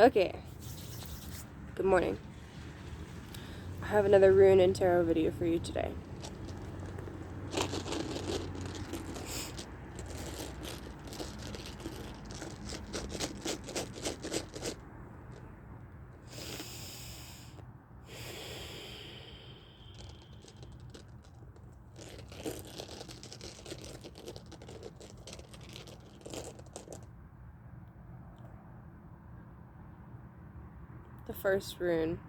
Okay, good morning. I have another Rune and Tarot video for you today. The first rune.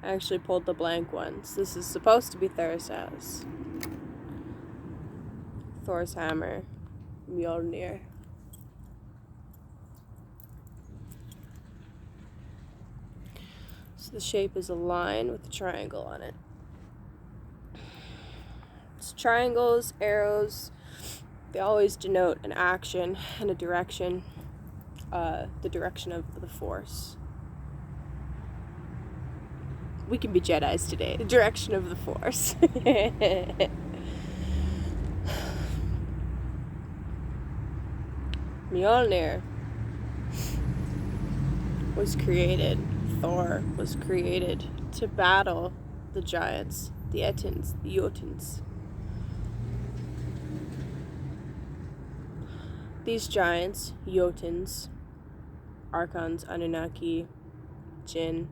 I actually pulled the blank ones. This is supposed to be Thursaz. Thor's hammer. Mjolnir. So the shape is a line with a triangle on it. It's triangles, arrows, they always denote an action and a direction. The direction of the Force. We can be Jedis today. The direction of the Force. Mjolnir was created. Thor was created to battle the giants, the Ettins, the Jotuns. These giants, Jotuns, Archons, Anunnaki, Jinn,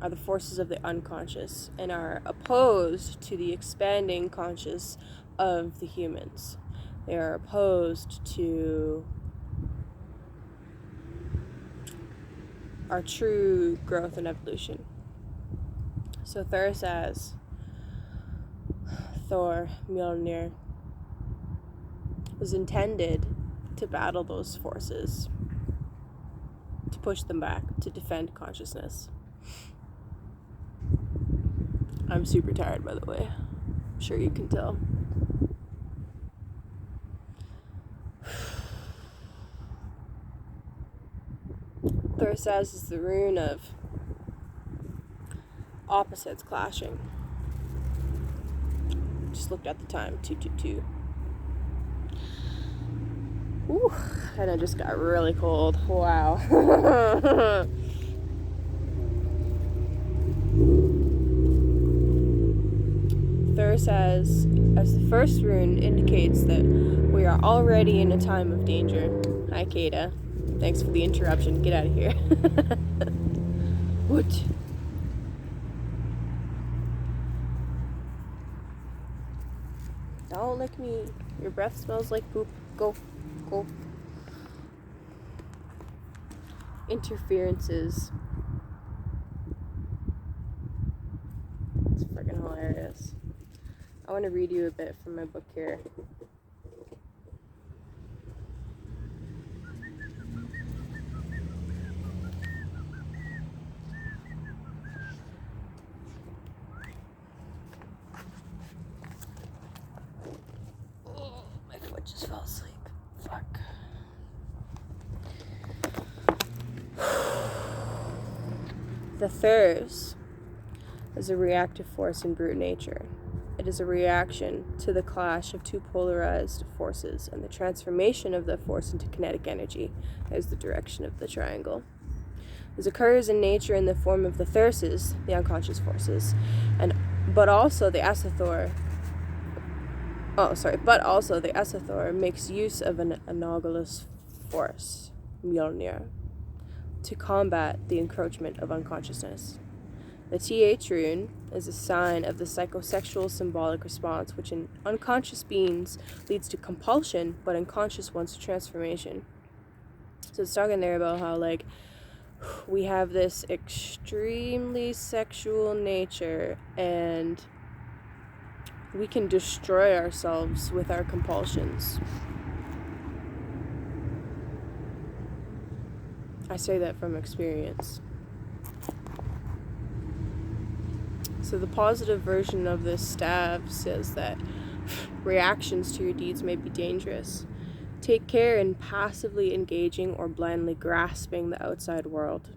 are the forces of the unconscious and are opposed to the expanding conscious of the humans. They are opposed to our true growth and evolution. So Thursaz, Thor, Mjolnir, was intended to battle those forces, to push them back, to defend consciousness. I'm super tired, by the way. I'm sure you can tell. Thursaz is the rune of opposites clashing. Just looked at the time, 222. Ooh, and it just got really cold. Wow. Thursaz, as the first rune, indicates that we are already in a time of danger. Hi, Kayleigh. Thanks for the interruption. Get out of here. What? Don't lick me. Your breath smells like poop. Go. Go. Interferences. It's freaking hilarious. I want to read you a bit from my book here. Oh, my foot just fell asleep. Fuck. The Thurs is a reactive force in brute nature. It is a reaction to the clash of two polarized forces and the transformation of the force into kinetic energy as the direction of the triangle. This occurs in nature in the form of the Thurses, the unconscious forces, but also the Asathor makes use of an analogous force, Mjolnir, to combat the encroachment of unconsciousness. The TH rune is a sign of the psychosexual symbolic response, which in unconscious beings leads to compulsion, but in conscious ones to transformation. So it's talking there about how, like, we have this extremely sexual nature, and we can destroy ourselves with our compulsions. I say that from experience. So the positive version of this staff says that reactions to your deeds may be dangerous. Take care in passively engaging or blindly grasping the outside world.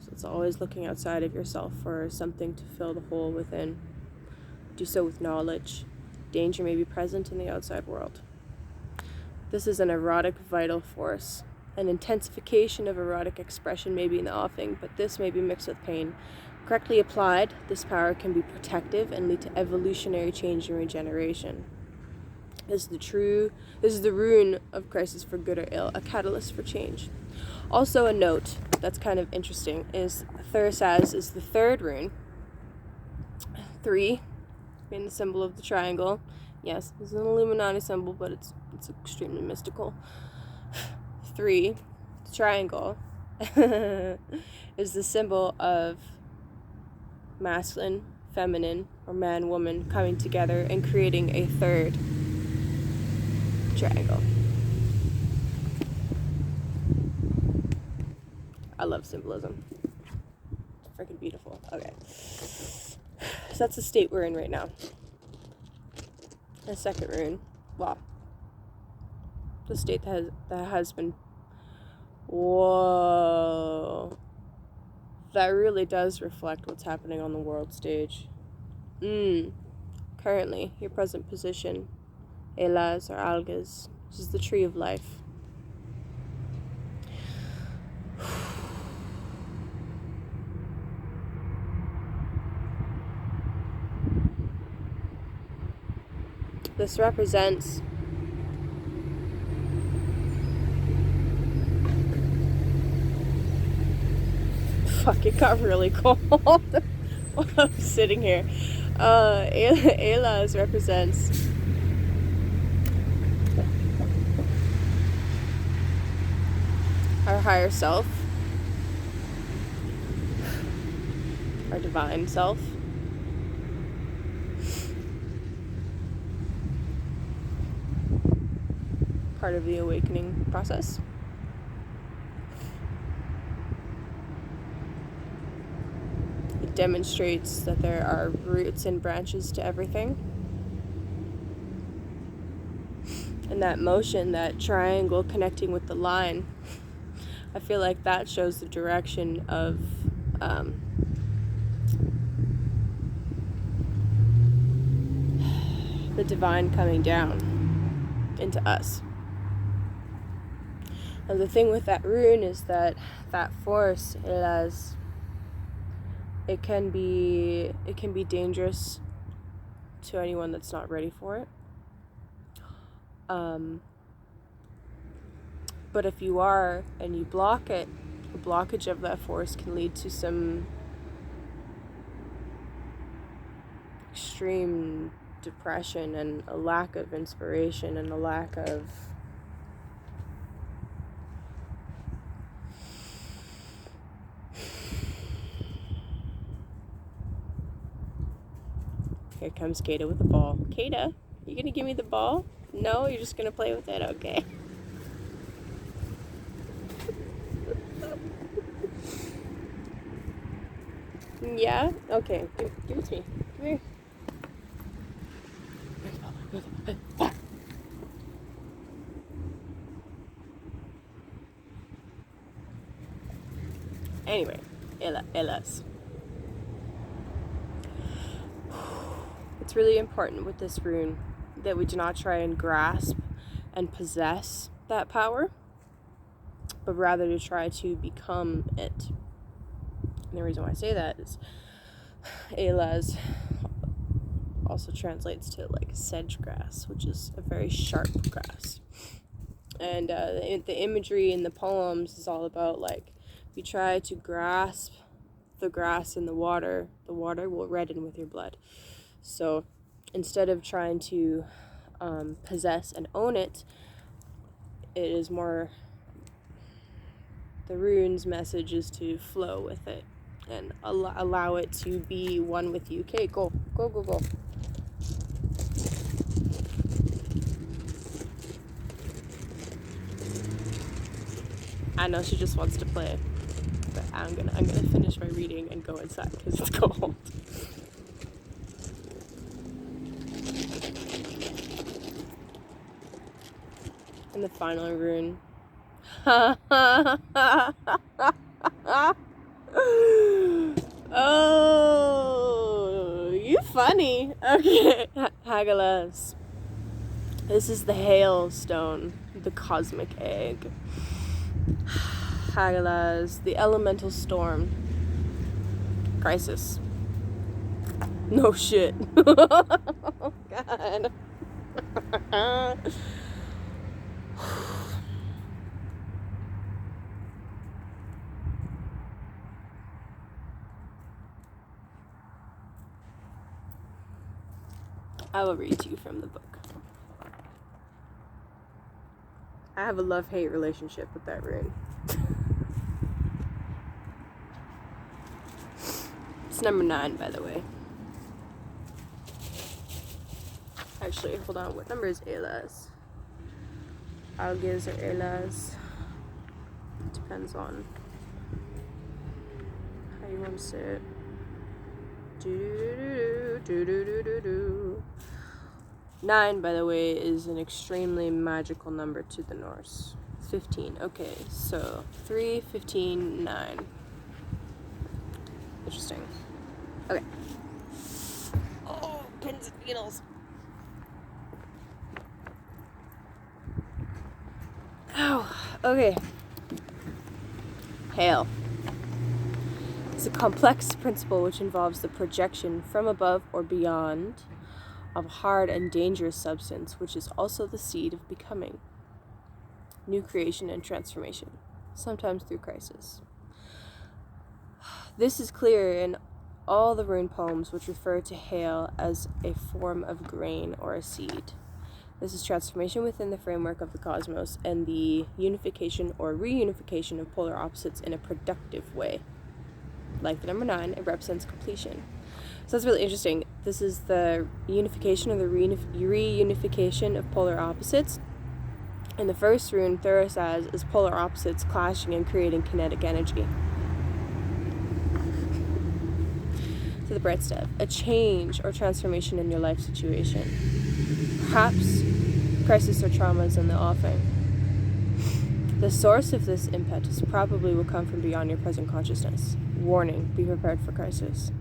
So it's always looking outside of yourself for something to fill the hole within. Do so with knowledge. Danger may be present in the outside world. This is an erotic vital force. An intensification of erotic expression may be in the offing, but this may be mixed with pain. Correctly applied, this power can be protective and lead to evolutionary change and regeneration. This is the rune of crisis for good or ill, a catalyst for change. Also a note that's kind of interesting is Thursaz is the third rune. 3 being the symbol of the triangle. Yes, it's an Illuminati symbol, but it's extremely mystical. 3, the triangle, is the symbol of masculine, feminine, or man, woman coming together and creating a third triangle. I love symbolism. It's freaking beautiful. Okay. So that's the state we're in right now. The second rune. Wow. The state that has been. Whoa. That really does reflect what's happening on the world stage. Currently, your present position, Elas or Algas, this is the tree of life. This represents fuck, it got really cold while I'm sitting here. Elas represents our higher self, our divine self. Part of the awakening process. It demonstrates that there are roots and branches to everything. And that motion, that triangle connecting with the line, I feel like that shows the direction of the divine coming down into us. And the thing with that rune is that force, it can be dangerous to anyone that's not ready for it. But if you are and you block it, the blockage of that force can lead to some extreme depression and a lack of inspiration and a lack of Here comes Kayleigh with the ball. Kayleigh, you gonna give me the ball? No, you're just gonna play with it? Okay. Yeah? Okay. Give it to me. Come here. Anyway, Elas. It's really important with this rune that we do not try and grasp and possess that power, but rather to try to become it. And the reason why I say that is Elas also translates to like sedge grass, which is a very sharp grass. And the imagery in the poems is all about like, if you try to grasp the grass in the water will redden with your blood. So instead of trying to possess and own it, it is more, the rune's message is to flow with it and allow it to be one with you. Okay, go. I know she just wants to play, but I'm gonna finish my reading and go inside because it's cold. And the final rune. Oh, you funny. Okay. Hagalas. This is the hailstone, the cosmic egg. Hagalaz, the elemental storm. Crisis. No shit. Oh, God. I will read to you from the book. I have a love-hate relationship with that rune. It's number 9, by the way. Actually, hold on. What number is Elaz? Algiz or Elaz? Depends on how you want to say it. Do. 9, by the way, is an extremely magical number to the Norse. 15. Okay, so 3, 15, 9. Interesting. Okay. Oh, pins and needles. Oh, okay. Hail. It's a complex principle which involves the projection from above or beyond of a hard and dangerous substance, which is also the seed of becoming, new creation and transformation, sometimes through crisis. This is clear in all the rune poems which refer to hail as a form of grain or a seed. This is transformation within the framework of the cosmos and the unification or reunification of polar opposites in a productive way. Like the number 9, it represents completion. So that's really interesting. This is the unification or the reunification of polar opposites. In the first rune, Thurisaz is polar opposites clashing and creating kinetic energy. To the bright stuff, a change or transformation in your life situation. Perhaps crisis or traumas in the offing. The source of this impetus probably will come from beyond your present consciousness. Warning, be prepared for crisis.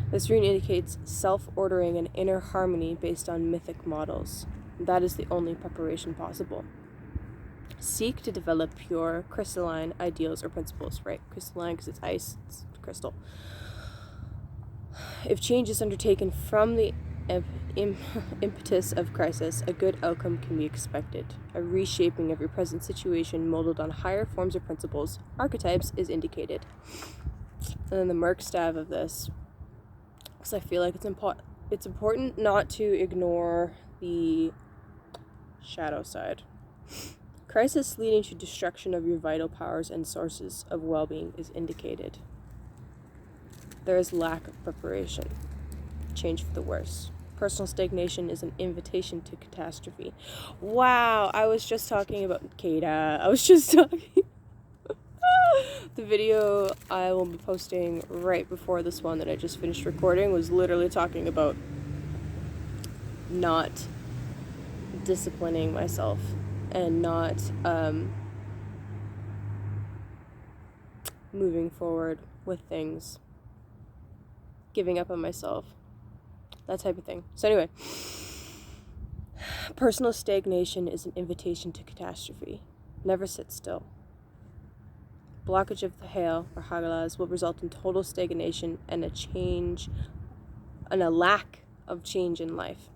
This rune indicates self-ordering and inner harmony based on mythic models. That is the only preparation possible. Seek to develop pure, crystalline ideals or principles, right? Crystalline because it's ice, it's crystal. If change is undertaken from the impetus of crisis, a good outcome can be expected. A reshaping of your present situation molded on higher forms or principles, archetypes, is indicated. And then the Merc staff of this, because I feel like it's important not to ignore the shadow side. Crisis leading to destruction of your vital powers and sources of well-being is indicated. There is lack of preparation. Change for the worse. Personal stagnation is an invitation to catastrophe. Wow, I was just talking about Kayleigh. The video I will be posting right before this one that I just finished recording was literally talking about not disciplining myself and not moving forward with things, giving up on myself, that type of thing. So anyway, personal stagnation is an invitation to catastrophe. Never sit still. Blockage of the hail or hagalaz will result in total stagnation and a lack of change in life.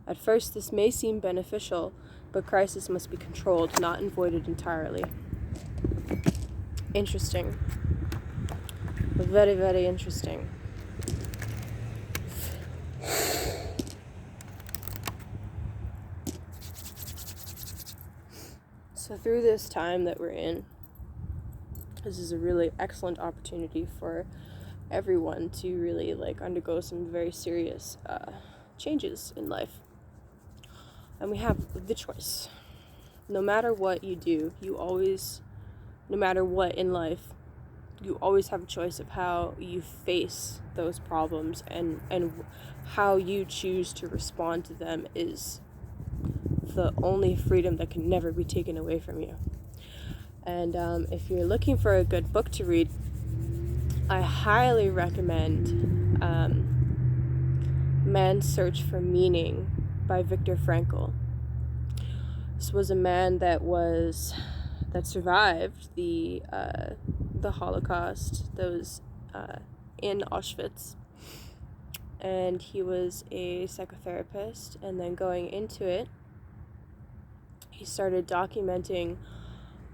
At first, this may seem beneficial, but crisis must be controlled, not avoided entirely. Interesting. Very, very interesting. So through this time that we're in, this is a really excellent opportunity for everyone to really undergo some very serious changes in life. And we have the choice. No matter what you do, no matter what in life, you always have a choice of how you face those problems, and how you choose to respond to them is the only freedom that can never be taken away from you. And if you're looking for a good book to read, I highly recommend Man's Search for Meaning by Viktor Frankl. This was a man that survived the Holocaust, that was in Auschwitz, and he was a psychotherapist. And then going into it, he started documenting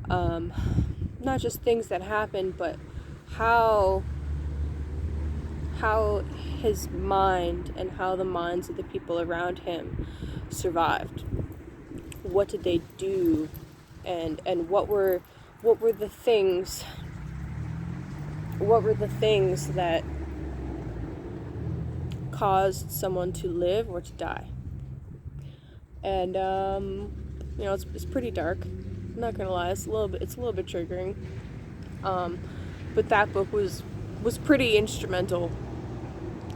not just things that happened, but how his mind and how the minds of the people around him survived. What did they do, and what were the things that caused someone to live or to die. And it's pretty dark. I'm not gonna lie, it's a little bit triggering. But that book was pretty instrumental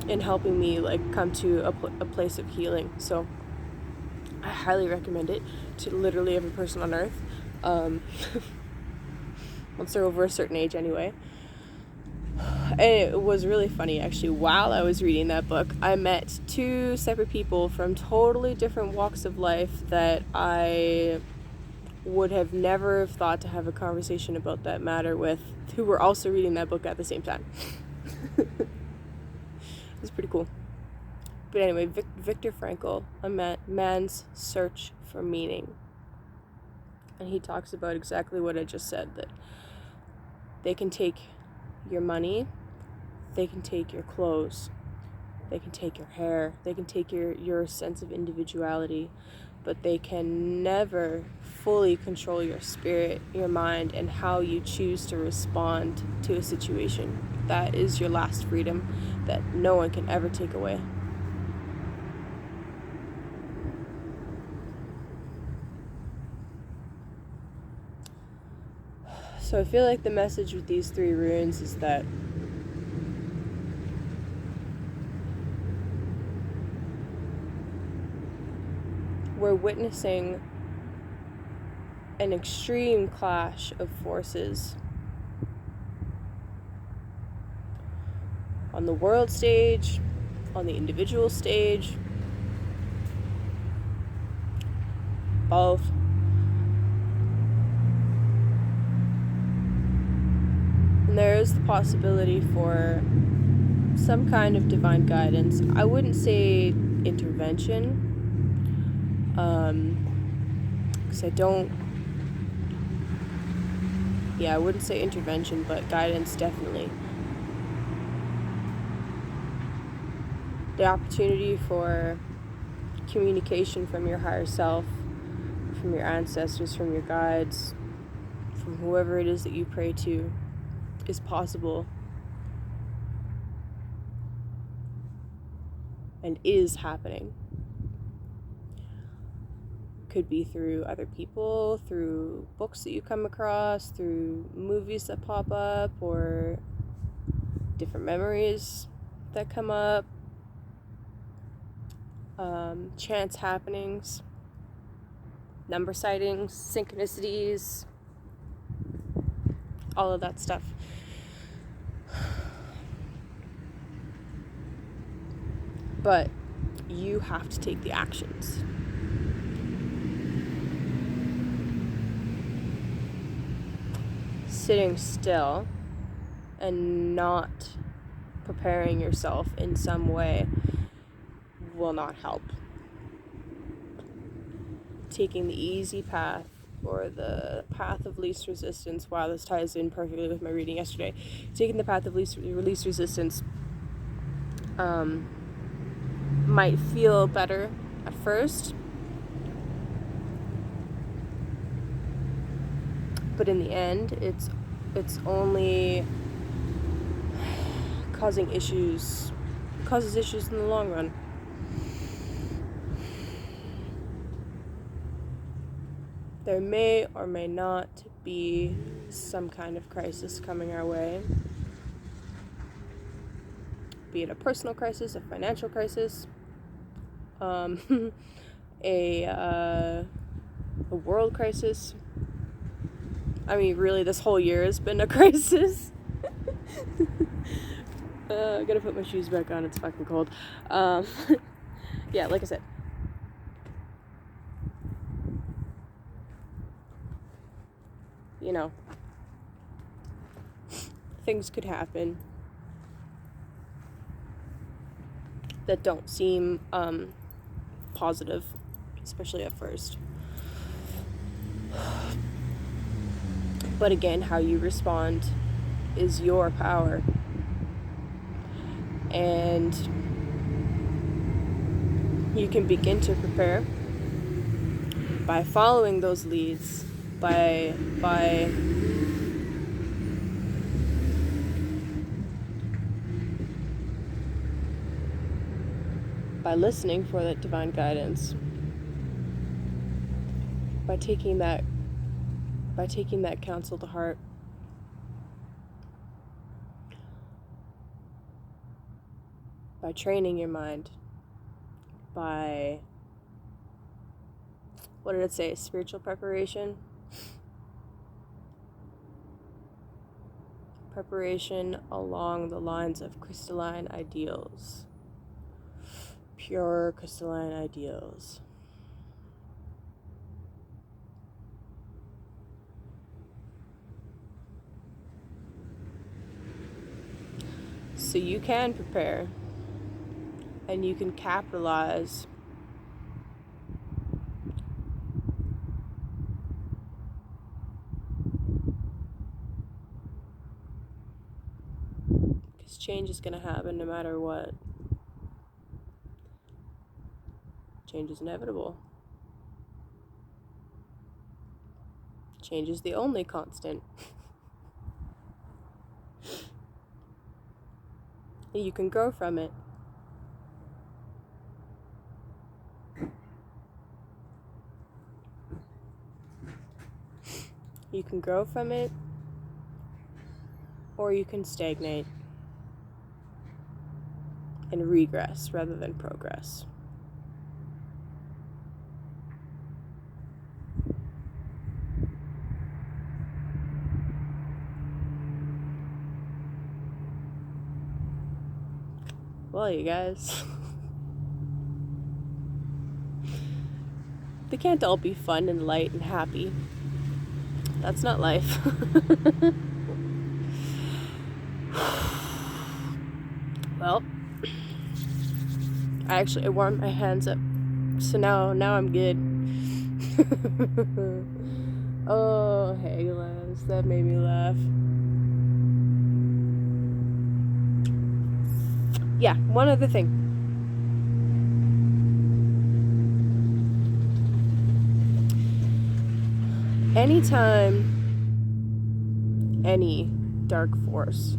in helping me like come to a place of healing. So I highly recommend it to literally every person on earth, once they're over a certain age anyway. And it was really funny, actually. While I was reading that book, I met two separate people from totally different walks of life that I would have never thought to have a conversation about that matter with, who were also reading that book at the same time. It was pretty cool. But anyway, Viktor Frankl, A Man's Search for Meaning. And he talks about exactly what I just said, that they can take your money, they can take your clothes, they can take your hair, they can take your sense of individuality, but they can never fully control your spirit, your mind, and how you choose to respond to a situation. That is your last freedom that no one can ever take away. So I feel like the message with these 3 runes is that we're witnessing an extreme clash of forces on the world stage, on the individual stage, both. And there is the possibility for some kind of divine guidance. I wouldn't say intervention, because I wouldn't say intervention, but guidance definitely. The opportunity for communication from your higher self, from your ancestors, from your guides, from whoever it is that you pray to, is possible and is happening. Could be through other people, through books that you come across, through movies that pop up, or different memories that come up, chance happenings, number sightings, synchronicities, all of that stuff. But you have to take the actions. Sitting still and not preparing yourself in some way will not help. Taking the easy path, or the path of least resistance, wow, this ties in perfectly with my reading yesterday. Taking the path of least resistance might feel better at first, but in the end, it's only causes issues in the long run. There may or may not be some kind of crisis coming our way. Be it a personal crisis, a financial crisis, a world crisis. I mean, really, this whole year has been a crisis. I gotta put my shoes back on, it's fucking cold. Yeah, like I said, you know, things could happen that don't seem positive, especially at first. But again, how you respond is your power. And you can begin to prepare by following those leads, by listening for that divine guidance, by taking that counsel to heart, by training your mind, by, what did it say, spiritual preparation along the lines of crystalline ideals, pure crystalline ideals. So you can prepare, and you can capitalize because change is going to happen no matter what. Change is inevitable. Change is the only constant. You can grow from it. You can grow from it, or you can stagnate and regress rather than progress. Well, you guys, they can't all be fun and light and happy. That's not life. Well, I warmed my hands up, so now I'm good. Oh, hey guys, that made me laugh. Yeah, one other thing. Anytime any dark force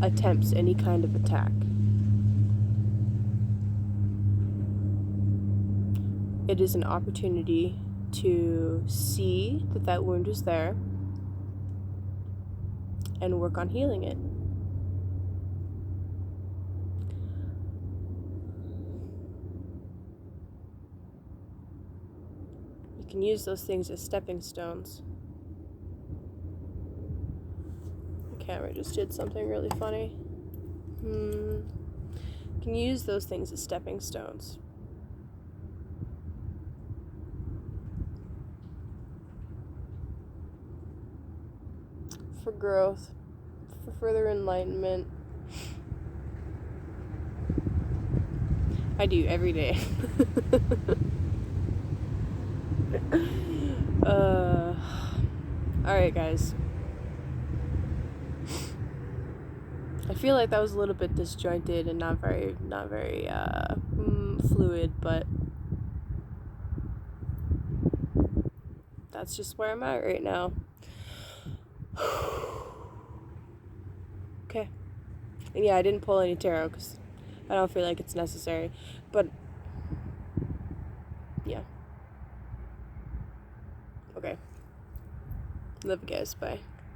attempts any kind of attack, it is an opportunity to see that wound is there and work on healing it. You can use those things as stepping stones. The camera just did something really funny. You can use those things as stepping stones. For growth, for further enlightenment. I do every day. Alright guys. I feel like that was a little bit disjointed and not very fluid, but that's just where I'm at right now. Okay. And yeah, I didn't pull any tarot because I don't feel like it's necessary. But yeah. Okay. Love you guys. Bye.